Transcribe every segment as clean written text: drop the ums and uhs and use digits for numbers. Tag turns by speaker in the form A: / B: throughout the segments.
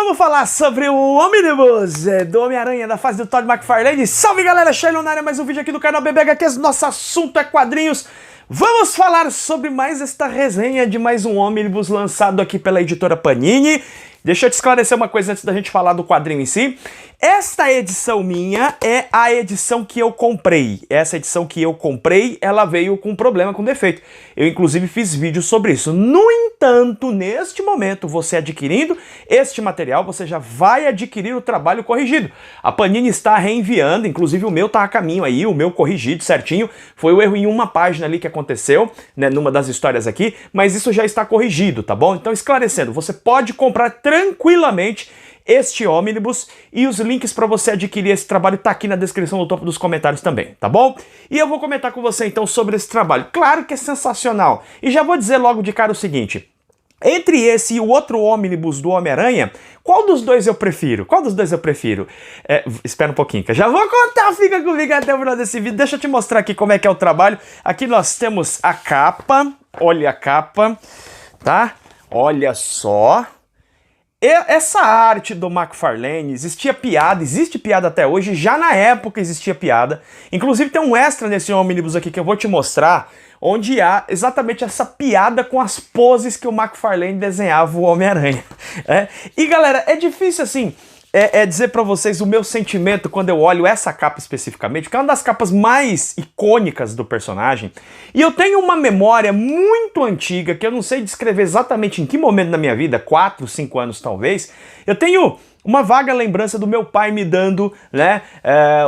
A: vamos falar sobre o Omnibus do Homem-Aranha da fase do Todd McFarlane. Salve galera, Shailon na área, mais um vídeo aqui do canal BBHQs. Nosso assunto é quadrinhos. Vamos falar sobre mais esta resenha de mais um Omnibus lançado aqui pela editora Panini. Deixa eu te esclarecer uma coisa antes da gente falar do quadrinho em si. Esta edição minha é a edição que eu comprei. Essa edição que eu comprei, ela veio com problema, com defeito. Eu inclusive fiz vídeo sobre isso. No entanto, neste momento, você adquirindo este material, você já vai adquirir o trabalho corrigido. A Panini está reenviando, inclusive o meu tá a caminho aí, o meu corrigido certinho. Foi o erro em uma página ali que aconteceu, né, numa das histórias aqui, mas isso já está corrigido, tá bom? Então, esclarecendo, você pode comprar tranquilamente este Omnibus e os links para você adquirir esse trabalho tá aqui na descrição no topo dos comentários também, tá bom? E eu vou comentar com você então sobre esse trabalho. Claro que é sensacional. E já vou dizer logo de cara o seguinte: entre esse e o outro Omnibus do Homem-Aranha, qual dos dois eu prefiro? Qual dos dois eu prefiro? Espera um pouquinho que eu já vou contar, fica comigo até o final desse vídeo. Deixa eu te mostrar aqui como é que é o trabalho. Aqui nós temos a capa, olha a capa, tá? Olha só. Essa arte do McFarlane, existe piada até hoje, já na época existia piada. Inclusive tem um extra nesse Omnibus aqui que eu vou te mostrar, onde há exatamente essa piada com as poses que o McFarlane desenhava o Homem-Aranha. E galera, é difícil assim dizer pra vocês o meu sentimento quando eu olho essa capa especificamente, que é uma das capas mais icônicas do personagem, e eu tenho uma memória muito antiga, que eu não sei descrever exatamente em que momento da minha vida, 4, 5 anos talvez, eu tenho uma vaga lembrança do meu pai me dando, né,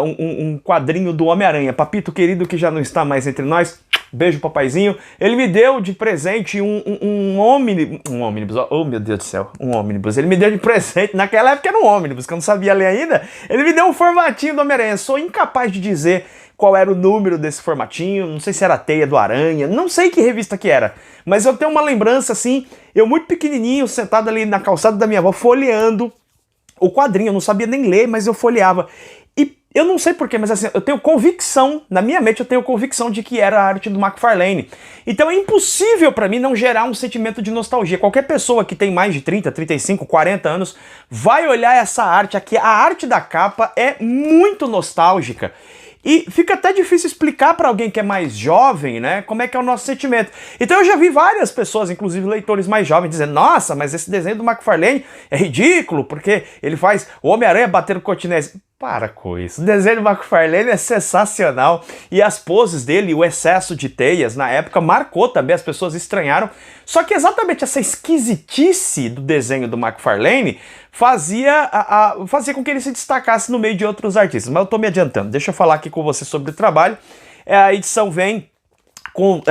A: um quadrinho do Homem-Aranha. Papito querido que já não está mais entre nós, beijo papaizinho, ele me deu de presente um Omnibus, oh meu Deus do céu, um Omnibus, ele me deu de presente, naquela época era um Omnibus, que eu não sabia ler ainda, ele me deu um formatinho do Homem-Aranha. Sou incapaz de dizer qual era o número desse formatinho, não sei se era a Teia do Aranha, não sei que revista que era, mas eu tenho uma lembrança assim, eu muito pequenininho, sentado ali na calçada da minha avó, folheando o quadrinho, eu não sabia nem ler, mas eu folheava. E eu não sei porquê, mas assim, eu tenho convicção, na minha mente eu tenho convicção de que era a arte do McFarlane. Então é impossível pra mim não gerar um sentimento de nostalgia. Qualquer pessoa que tem mais de 30, 35, 40 anos vai olhar essa arte aqui. A arte da capa é muito nostálgica. E fica até difícil explicar para alguém que é mais jovem, né, como é que é o nosso sentimento. Então eu já vi várias pessoas, inclusive leitores mais jovens, dizendo: nossa, mas esse desenho do McFarlane é ridículo, porque ele faz o Homem-Aranha bater no continente. Para com isso, o desenho do McFarlane é sensacional, e as poses dele, o excesso de teias, na época marcou também, as pessoas estranharam. Só que exatamente essa esquisitice do desenho do McFarlane fazia com que ele se destacasse no meio de outros artistas. Mas eu tô me adiantando, deixa eu falar aqui com você sobre o trabalho. A edição vem com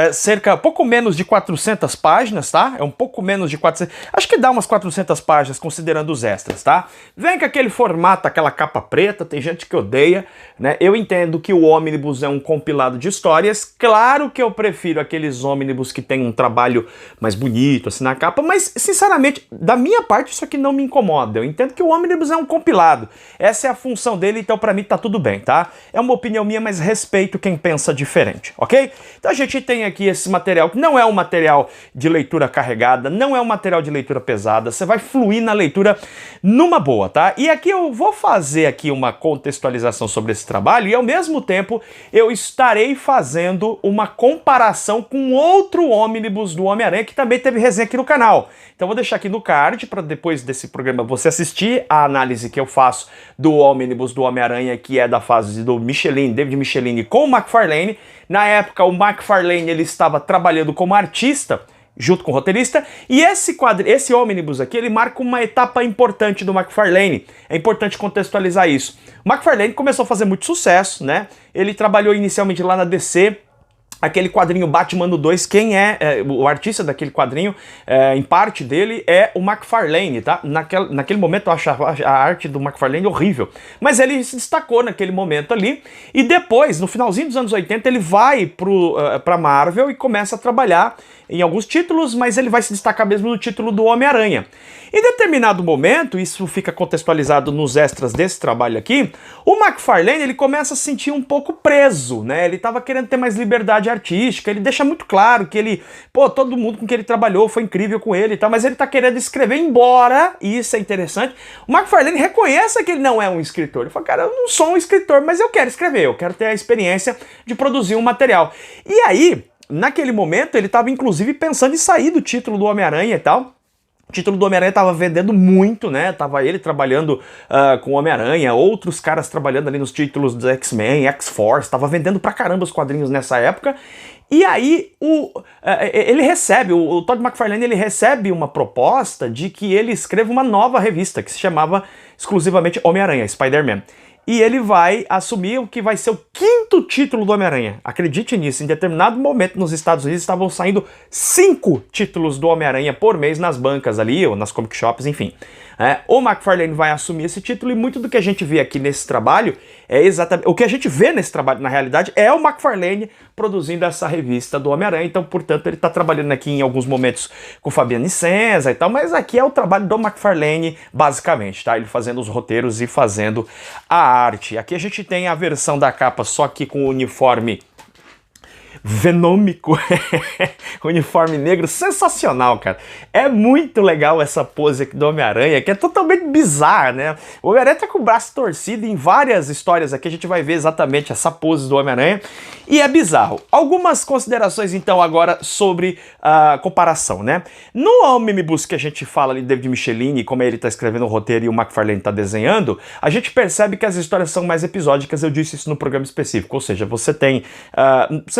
A: pouco menos de 400 páginas, tá? É um pouco menos de 400, acho que dá umas 400 páginas considerando os extras, tá? Vem com aquele formato, aquela capa preta, tem gente que odeia, né? Eu entendo que o Omnibus é um compilado de histórias, claro que eu prefiro aqueles Omnibus que tem um trabalho mais bonito, assim, na capa, mas, sinceramente, da minha parte, isso aqui não me incomoda. Eu entendo que o Omnibus é um compilado, essa é a função dele, então pra mim tá tudo bem, tá? É uma opinião minha, mas respeito quem pensa diferente, ok? Então a gente tem aqui esse material, que não é um material de leitura carregada, não é um material de leitura pesada, você vai fluir na leitura numa boa, tá? E aqui eu vou fazer aqui uma contextualização sobre esse trabalho e ao mesmo tempo eu estarei fazendo uma comparação com outro Omnibus do Homem-Aranha que também teve resenha aqui no canal. Então vou deixar aqui no card para depois desse programa você assistir a análise que eu faço do Omnibus do Homem-Aranha, que é da fase do David Michelini com o McFarlane. Na época o McFarlane ele estava trabalhando como artista junto com o roteirista, e esse Omnibus aqui, ele marca uma etapa importante do McFarlane. É importante contextualizar isso. O McFarlane começou a fazer muito sucesso, né? Ele trabalhou inicialmente lá na DC, aquele quadrinho Batman no 2, quem é o artista daquele quadrinho, em parte dele, é o McFarlane, tá? Naquele momento eu achava a arte do McFarlane horrível, mas ele se destacou naquele momento ali, e depois, no finalzinho dos anos 80, ele vai pra Marvel e começa a trabalhar em alguns títulos, mas ele vai se destacar mesmo no título do Homem-Aranha. Em determinado momento, isso fica contextualizado nos extras desse trabalho aqui, o McFarlane ele começa a se sentir um pouco preso, né? Ele tava querendo ter mais liberdade artística, ele deixa muito claro que ele, todo mundo com quem ele trabalhou foi incrível com ele e tal, mas ele tá querendo escrever, embora, e isso é interessante, o McFarlane reconheça que ele não é um escritor. Ele fala, cara, eu não sou um escritor, mas eu quero escrever, eu quero ter a experiência de produzir um material. E aí, naquele momento, ele tava inclusive pensando em sair do título do Homem-Aranha e tal. O título do Homem-Aranha tava vendendo muito, né? Tava ele trabalhando com o Homem-Aranha, outros caras trabalhando ali nos títulos do X-Men, X-Force, tava vendendo pra caramba os quadrinhos nessa época. E aí ele recebe, o Todd McFarlane ele recebe uma proposta de que ele escreva uma nova revista que se chamava exclusivamente Homem-Aranha, Spider-Man. E ele vai assumir o que vai ser o 5º título do Homem-Aranha. Acredite nisso, em determinado momento nos Estados Unidos estavam saindo 5 títulos do Homem-Aranha por mês nas bancas ali, ou nas comic shops, enfim. O McFarlane vai assumir esse título e muito do que a gente vê aqui nesse trabalho é exatamente... O que a gente vê nesse trabalho, na realidade, é o McFarlane produzindo essa revista do Homem-Aranha. Então, portanto, ele está trabalhando aqui em alguns momentos com o Fabiano Nicieza e tal, mas aqui é o trabalho do McFarlane, basicamente, tá? Ele fazendo os roteiros e fazendo a arte. Aqui a gente tem a versão da capa só aqui com o uniforme venômico, uniforme negro, sensacional, cara. É muito legal essa pose aqui do Homem-Aranha, que é totalmente bizarra, né? O Homem-Aranha tá com o braço torcido, em várias histórias aqui a gente vai ver exatamente essa pose do Homem-Aranha, e é bizarro. Algumas considerações, então, agora sobre a comparação, né? No Omnibus que a gente fala ali, David Michelini, como ele tá escrevendo o roteiro e o McFarlane tá desenhando, a gente percebe que as histórias são mais episódicas, eu disse isso no programa específico, ou seja, você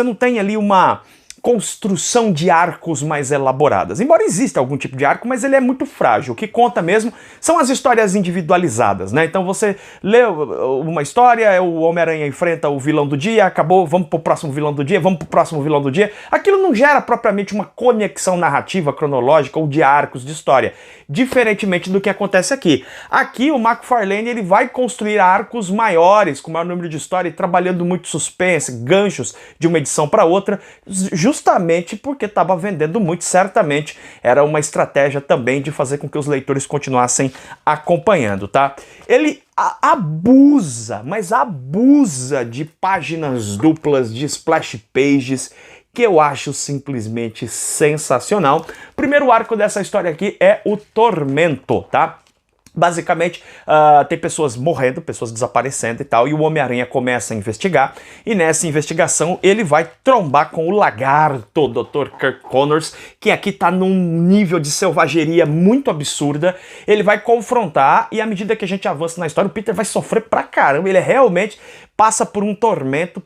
A: não tem ali uma construção de arcos mais elaboradas. Embora exista algum tipo de arco, mas ele é muito frágil. O que conta mesmo são as histórias individualizadas, né? Então você lê uma história, o Homem-Aranha enfrenta o vilão do dia, acabou, vamos pro próximo vilão do dia, vamos pro próximo vilão do dia. Aquilo não gera propriamente uma conexão narrativa, cronológica ou de arcos de história, diferentemente do que acontece aqui. Aqui o McFarlane ele vai construir arcos maiores, com maior número de história e trabalhando muito suspense, ganchos de uma edição para outra, justamente porque estava vendendo muito, certamente era uma estratégia também de fazer com que os leitores continuassem acompanhando, tá? Ele abusa, mas abusa de páginas duplas, de splash pages, que eu acho simplesmente sensacional. O primeiro arco dessa história aqui é o Tormento, tá? Basicamente, tem pessoas morrendo, pessoas desaparecendo e tal, e o Homem-Aranha começa a investigar, e nessa investigação ele vai trombar com o lagarto Dr. Kirk Connors, que aqui tá num nível de selvageria muito absurda. Ele vai confrontar, e à medida que a gente avança na história, o Peter vai sofrer pra caramba, ele realmente passa por um tormento,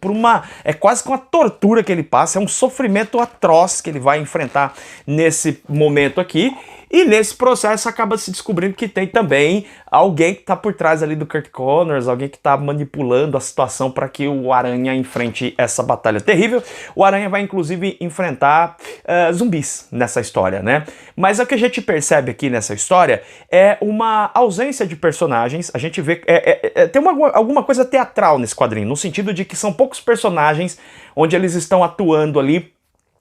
A: é quase que uma tortura que ele passa, é um sofrimento atroz que ele vai enfrentar nesse momento aqui. E nesse processo acaba se descobrindo que tem também alguém que está por trás ali do Kirk Connors, alguém que está manipulando a situação para que o Aranha enfrente essa batalha terrível. O Aranha vai inclusive enfrentar zumbis nessa história, né? Mas o que a gente percebe aqui nessa história é uma ausência de personagens. A gente vê tem alguma coisa teatral nesse quadrinho, no sentido de que são poucos personagens onde eles estão atuando ali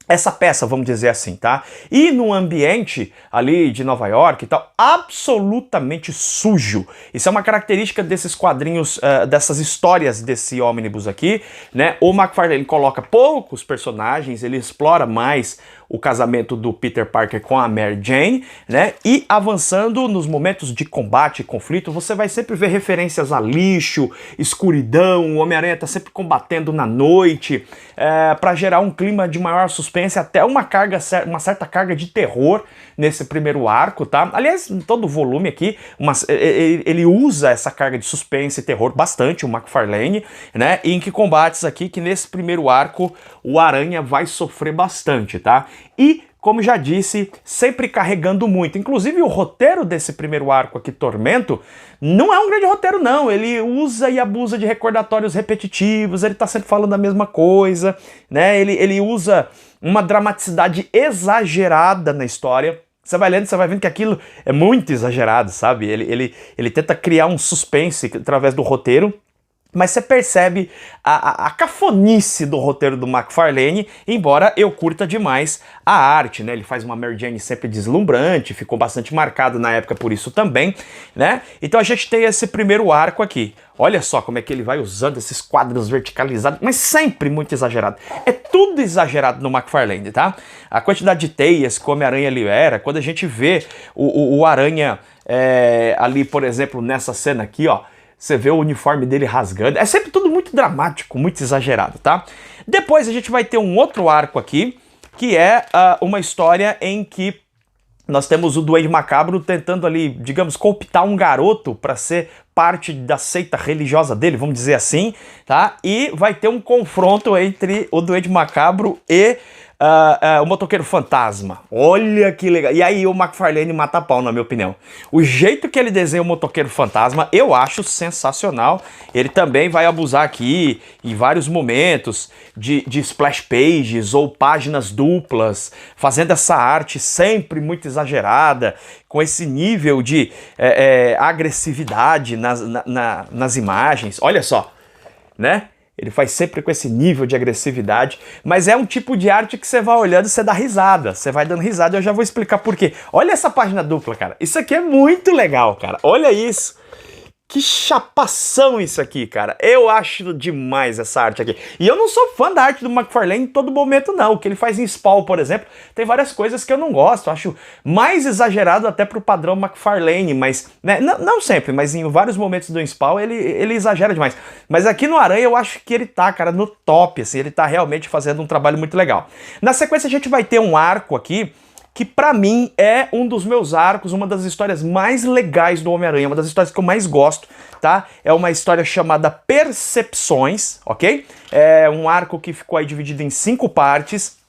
A: essa peça, vamos dizer assim, tá? E no ambiente ali de Nova York e tal, absolutamente sujo. Isso é uma característica desses quadrinhos, dessas histórias desse ônibus aqui, né? O McFarlane coloca poucos personagens, ele explora mais o casamento do Peter Parker com a Mary Jane, né? E avançando nos momentos de combate e conflito, você vai sempre ver referências a lixo, escuridão, o Homem-Aranha tá sempre combatendo na noite, para gerar um clima de maior suspense, até uma certa carga de terror nesse primeiro arco, tá? Aliás, em todo o volume aqui, ele usa essa carga de suspense e terror bastante, o McFarlane, né? E em que combates aqui, que nesse primeiro arco o Aranha vai sofrer bastante, tá? E, como já disse, sempre carregando muito. Inclusive o roteiro desse primeiro arco aqui, Tormento, não é um grande roteiro não, ele usa e abusa de recordatórios repetitivos, ele tá sempre falando a mesma coisa, né? Ele usa uma dramaticidade exagerada na história. Você vai lendo, você vai vendo que aquilo é muito exagerado, sabe? Ele tenta criar um suspense através do roteiro, Mas você percebe a cafonice do roteiro do McFarlane, embora eu curta demais a arte, né? Ele faz uma Mary Jane sempre deslumbrante, ficou bastante marcado na época por isso também, né? Então a gente tem esse primeiro arco aqui. Olha só como é que ele vai usando esses quadros verticalizados, mas sempre muito exagerado. É tudo exagerado no McFarlane, tá? A quantidade de teias que o Homem-Aranha libera, quando a gente vê o Aranha ali, por exemplo, nessa cena aqui, ó, você vê o uniforme dele rasgando. É sempre tudo muito dramático, muito exagerado, tá? Depois a gente vai ter um outro arco aqui, que é uma história em que nós temos o Duende Macabro tentando ali, digamos, cooptar um garoto para ser parte da seita religiosa dele, vamos dizer assim, tá? E vai ter um confronto entre o Duende Macabro e o Motoqueiro Fantasma. Olha que legal. E aí o McFarlane mata a pau, na minha opinião. O jeito que ele desenha o Motoqueiro Fantasma, eu acho sensacional. Ele também vai abusar aqui, em vários momentos, de splash pages ou páginas duplas, fazendo essa arte sempre muito exagerada, com esse nível de agressividade nas imagens. Olha só, né? Ele faz sempre com esse nível de agressividade, mas é um tipo de arte que você vai olhando e você dá risada, você vai dando risada e eu já vou explicar por quê. Olha essa página dupla, cara, isso aqui é muito legal, cara, olha isso. Que chapação isso aqui, cara. Eu acho demais essa arte aqui. E eu não sou fã da arte do McFarlane em todo momento, não. O que ele faz em Spawn, por exemplo, tem várias coisas que eu não gosto. Eu acho mais exagerado até pro padrão McFarlane, mas... né, não sempre, mas em vários momentos do Spawn ele exagera demais. Mas aqui no Aranha eu acho que ele tá, cara, no top, assim. Ele tá realmente fazendo um trabalho muito legal. Na sequência a gente vai ter um arco aqui que pra mim é um dos meus arcos, uma das histórias mais legais do Homem-Aranha, uma das histórias que eu mais gosto, tá? É uma história chamada Percepções, ok? É um arco que ficou aí dividido em 5 partes,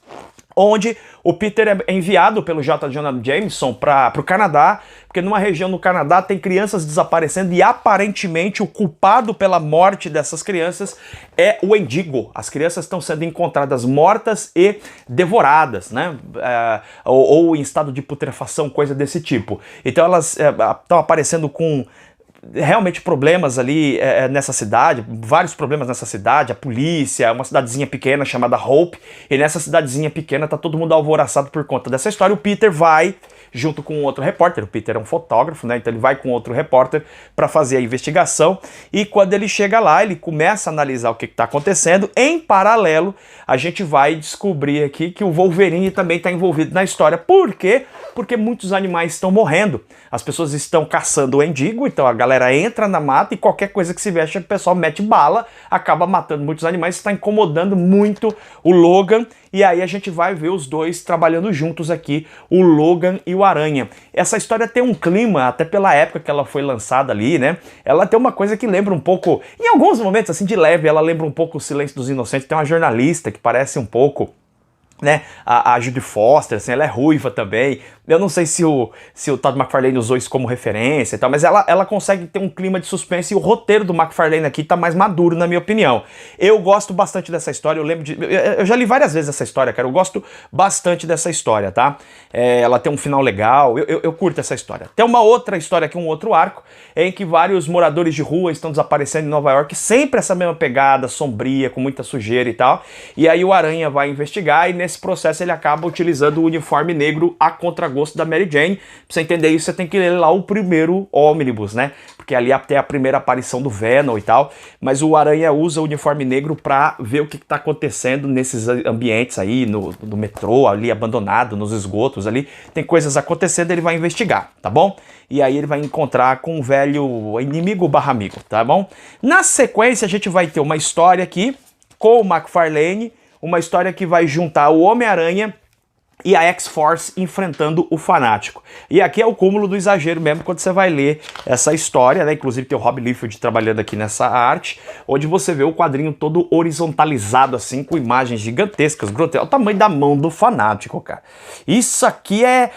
A: onde o Peter é enviado pelo J. Jonah Jameson para o Canadá, porque numa região no Canadá tem crianças desaparecendo e aparentemente o culpado pela morte dessas crianças é o Wendigo. As crianças estão sendo encontradas mortas e devoradas, né? Ou em estado de putrefação, coisa desse tipo. Então elas estão aparecendo com realmente problemas ali nessa cidade, vários problemas nessa cidade, a polícia, uma cidadezinha pequena chamada Hope, e nessa cidadezinha pequena tá todo mundo alvoroçado por conta dessa história. O Peter vai junto com outro repórter, o Peter é um fotógrafo, né? Então ele vai com outro repórter para fazer a investigação, e quando ele chega lá, ele começa a analisar o que está acontecendo. Em paralelo, a gente vai descobrir aqui que o Wolverine também está envolvido na história. Por quê? Porque muitos animais estão morrendo. As pessoas estão caçando o Wendigo, então a galera entra na mata e qualquer coisa que se veste, o pessoal mete bala, acaba matando muitos animais, está incomodando muito o Logan, e aí a gente vai ver os dois trabalhando juntos aqui, o Logan e o Aranha. Essa história tem um clima, até pela época que ela foi lançada ali, né? Ela tem uma coisa que lembra um pouco, em alguns momentos, assim, de leve, ela lembra um pouco o Silêncio dos Inocentes. Tem uma jornalista que parece um pouco, né, a Judy Foster, assim, ela é ruiva também. Eu não sei se o Todd McFarlane usou isso como referência e tal, mas ela consegue ter um clima de suspense, e o roteiro do McFarlane aqui tá mais maduro, na minha opinião. Eu gosto bastante dessa história, eu já li várias vezes essa história, cara, eu gosto bastante dessa história, tá? Ela tem um final legal, eu curto essa história. Tem uma outra história aqui, um outro arco, em que vários moradores de rua estão desaparecendo em Nova York, sempre essa mesma pegada, sombria, com muita sujeira e tal, e aí o Aranha vai investigar, e nesse processo ele acaba utilizando o uniforme negro a contragosto da Mary Jane. Pra você entender isso, você tem que ler lá o primeiro Omnibus, né? Porque ali tem a primeira aparição do Venom e tal, mas o Aranha usa o uniforme negro pra ver o que tá acontecendo nesses ambientes aí, no metrô, ali abandonado, nos esgotos ali, tem coisas acontecendo, ele vai investigar, tá bom? E aí ele vai encontrar com um velho inimigo barra amigo, tá bom? Na sequência a gente vai ter uma história aqui com o McFarlane, uma história que vai juntar o Homem-Aranha e a X-Force enfrentando o Fanático. E aqui é o cúmulo do exagero mesmo quando você vai ler essa história, né? Inclusive tem o Rob Liefeld trabalhando aqui nessa arte, onde você vê o quadrinho todo horizontalizado assim, com imagens gigantescas, grotescas, o tamanho da mão do Fanático, cara. Isso aqui é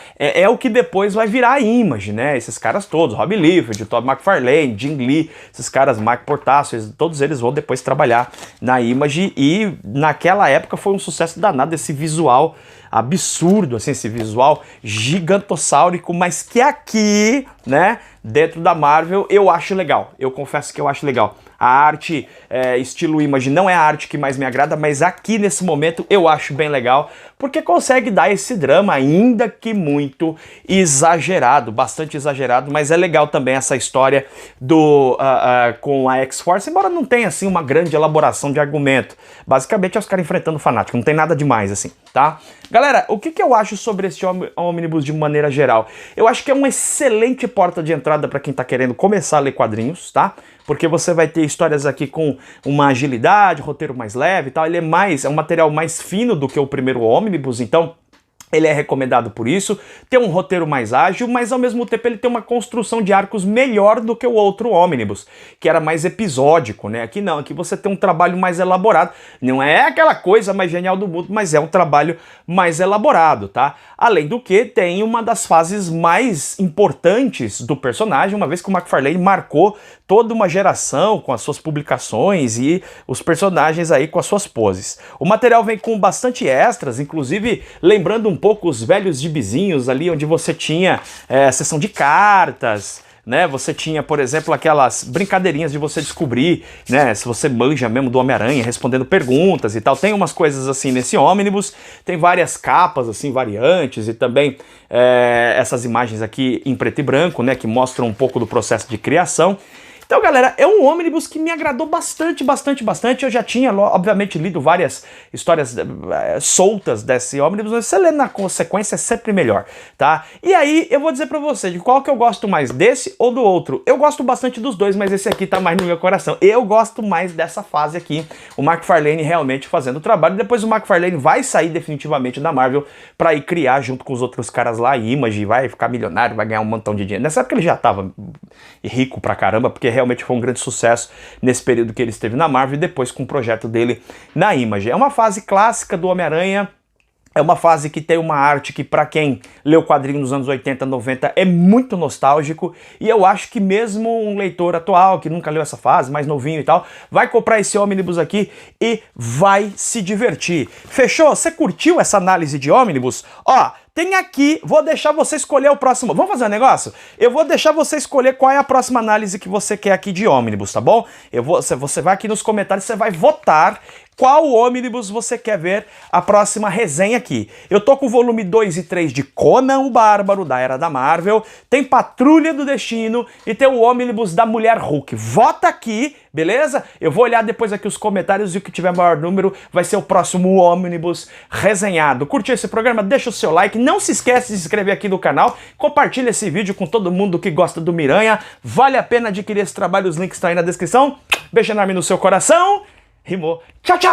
A: o que depois vai virar a Image, né? Esses caras todos, Rob Liefeld, Todd McFarlane, Jim Lee, esses caras, Mike Portacio, todos eles vão depois trabalhar na Image, e naquela época foi um sucesso danado esse visual absurdo, assim, esse visual gigantossáurico, mas que aqui, né, dentro da Marvel, eu acho legal. Eu confesso que eu acho legal. A arte estilo Image não é a arte que mais me agrada, mas aqui nesse momento eu acho bem legal, porque consegue dar esse drama, ainda que muito exagerado, bastante exagerado, mas é legal também essa história com a X-Force, embora não tenha assim uma grande elaboração de argumento. Basicamente é os caras enfrentando o fanático, não tem nada demais assim, tá? Galera, o que eu acho sobre esse ônibus de maneira geral? Eu acho que é uma excelente porta de entrada para quem tá querendo começar a ler quadrinhos, tá? Porque você vai ter histórias aqui com uma agilidade, roteiro mais leve e tal. Ele é um material mais fino do que o primeiro ônibus, então ele é recomendado por isso, tem um roteiro mais ágil, mas ao mesmo tempo ele tem uma construção de arcos melhor do que o outro ônibus, que era mais episódico, né? Aqui não, aqui você tem um trabalho mais elaborado. Não é aquela coisa mais genial do mundo, mas é um trabalho mais elaborado, tá? Além do que tem uma das fases mais importantes do personagem, uma vez que o McFarlane marcou toda uma geração com as suas publicações e os personagens aí com as suas poses. O material vem com bastante extras, inclusive lembrando um pouco os velhos gibizinhos ali, onde você tinha sessão de cartas, né? Você tinha, por exemplo, aquelas brincadeirinhas de você descobrir, né, se você manja mesmo do Homem-Aranha, respondendo perguntas e tal. Tem umas coisas assim nesse ônibus, tem várias capas assim, variantes, e também essas imagens aqui em preto e branco, né, que mostram um pouco do processo de criação. Então, galera, é um ônibus que me agradou bastante. Eu já tinha, obviamente, lido várias histórias soltas desse ônibus, mas você lendo na consequência é sempre melhor, tá? E aí, eu vou dizer pra você, de qual que eu gosto mais, desse ou do outro? Eu gosto bastante dos dois, mas esse aqui tá mais no meu coração. Eu gosto mais dessa fase aqui, o McFarlane realmente fazendo o trabalho. Depois o McFarlane vai sair definitivamente da Marvel pra ir criar junto com os outros caras lá, Image, vai ficar milionário, vai ganhar um montão de dinheiro. Nessa época ele já tava rico pra caramba, porque realmente foi um grande sucesso nesse período que ele esteve na Marvel e depois com o projeto dele na Image. É uma fase clássica do Homem-Aranha, é uma fase que tem uma arte que, para quem leu quadrinho nos anos 80, 90, é muito nostálgico, e eu acho que mesmo um leitor atual, que nunca leu essa fase, mais novinho e tal, vai comprar esse ônibus aqui e vai se divertir. Fechou? Você curtiu essa análise de ônibus? Ó, tem aqui, vou deixar você escolher o próximo. Vamos fazer um negócio? Eu vou deixar você escolher qual é a próxima análise que você quer aqui de ônibus, tá bom? Você vai aqui nos comentários, você vai votar qual ônibus você quer ver a próxima resenha aqui. Eu tô com o volume 2 e 3 de Conan o Bárbaro, da Era da Marvel, tem Patrulha do Destino e tem o ônibus da Mulher Hulk. Vota aqui, beleza? Eu vou olhar depois aqui os comentários e o que tiver maior número vai ser o próximo ônibus resenhado. Curtiu esse programa? Deixa o seu like, não se esquece de se inscrever aqui no canal, compartilha esse vídeo com todo mundo que gosta do Miranha. Vale a pena adquirir esse trabalho, os links estão aí na descrição. Beijo enorme no seu coração. Rimou. Tchau, tchau!